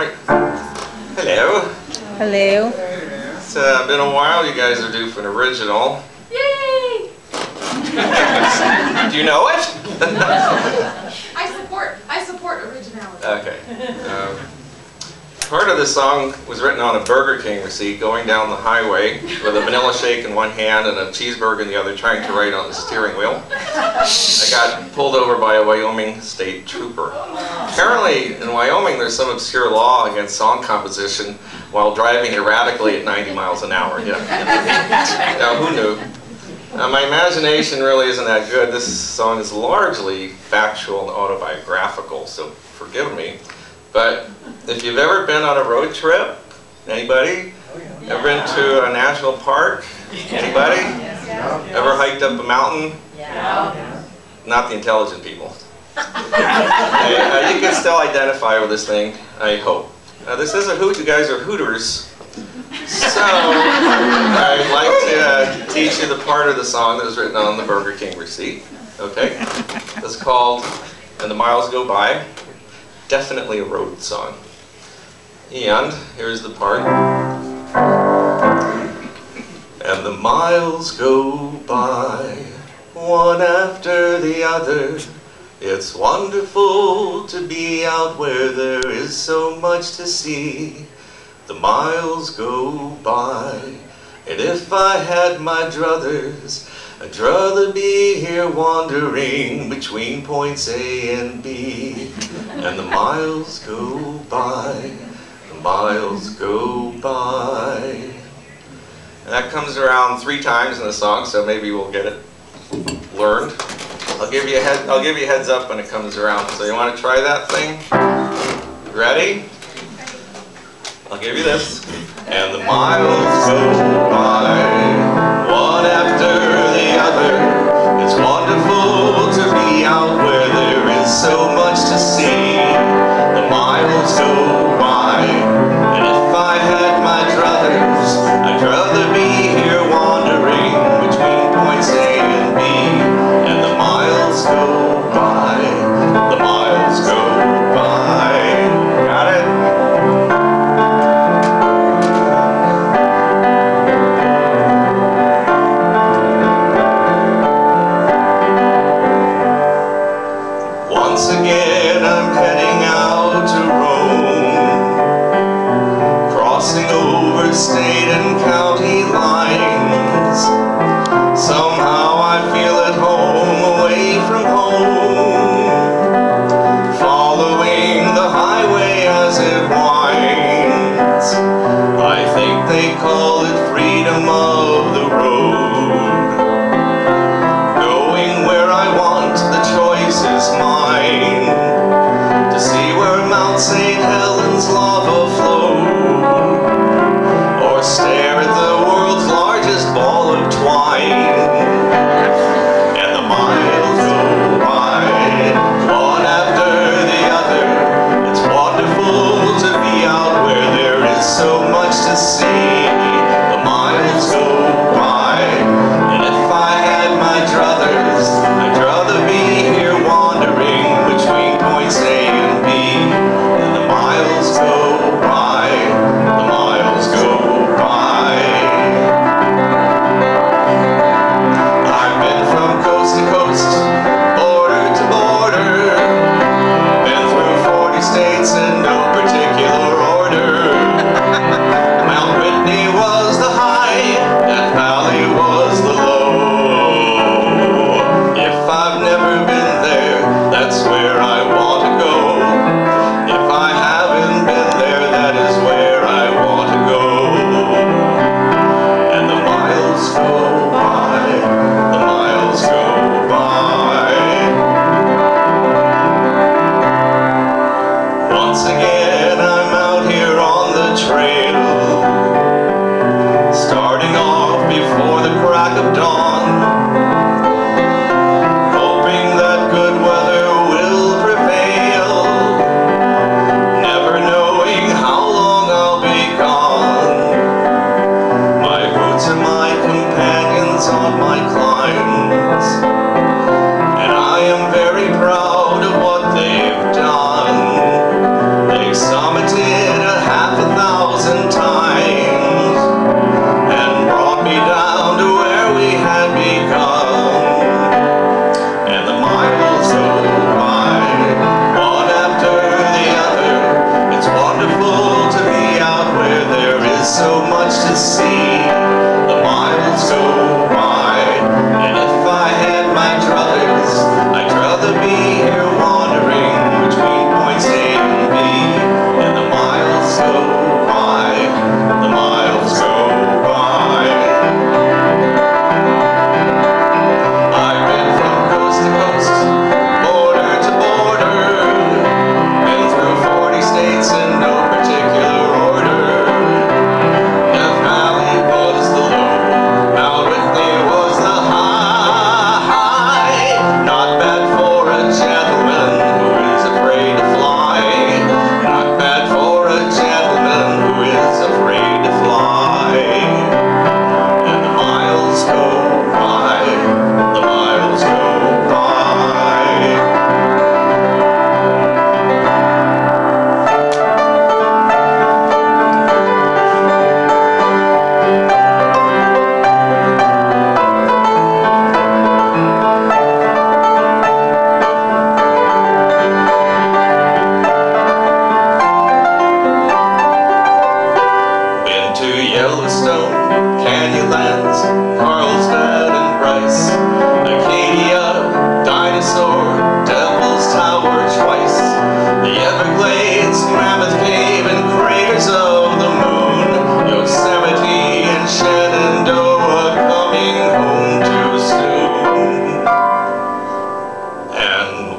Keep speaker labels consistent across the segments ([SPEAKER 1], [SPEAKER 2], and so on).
[SPEAKER 1] right. Hello.
[SPEAKER 2] Hello.
[SPEAKER 1] It's been a while. You guys are due for an original.
[SPEAKER 3] Yay!
[SPEAKER 1] Do you know it?
[SPEAKER 3] I support originality.
[SPEAKER 1] Okay. Part of this song was written on a Burger King receipt going down the highway with a vanilla shake in one hand and a cheeseburger in the other, trying to write on the steering wheel. I got pulled over by a Wyoming state trooper. Apparently in Wyoming there's some obscure law against song composition while driving erratically at 90 miles an hour. Yeah. Now who knew? My imagination really isn't that good. This song is largely factual and autobiographical, so forgive me. But if you've ever been on a road trip, anybody? Ever been to a national park? Anybody? Ever hiked up a mountain? Not the intelligent people. You can still identify with this thing, I hope. This is a hoot. You guys are hooters. So I'd like to teach you the part of the song that was written on the Burger King receipt. Okay? It's called "And the Miles Go By." Definitely a road song. And here's the part. And the miles go by, one after the other. It's wonderful to be out where there is so much to see. The miles go by, and if I had my druthers, I'd rather be here wandering between points A and B. And the miles go by, the miles go by. And that comes around 3 times in the song, so maybe we'll get it learned. I'll give you a heads up when it comes around. So you want to try that thing? Ready? I'll give you this. And the miles go by, one after the other. It's wonderful to be out where there is so much to see. The miles go by, and if I had my druthers, I'd rather be here wandering between points A and B. And the miles go by, the miles go by. Got it? Once again I'm heading out to roam, crossing over state and county lines. Somehow I feel at home, away from home, following the highway as it winds. I think they call it freedom of the road. Going where I want, the choice is mine. To see where Mount St. Helens lava flowed, or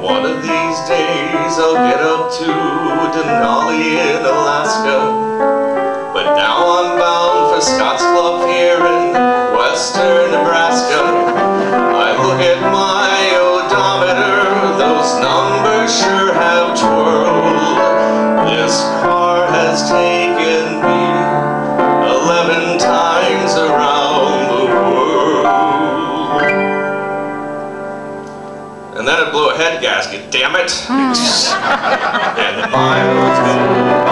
[SPEAKER 1] One of these days I'll get up to Denali in Alaska, but now I'm bound for Scottsbluff here in western Nebraska. I look at my odometer, those numbers sure have twirled. This car has taken me 11 times around the world. And then it blew a head gasket, damn it. And the miles go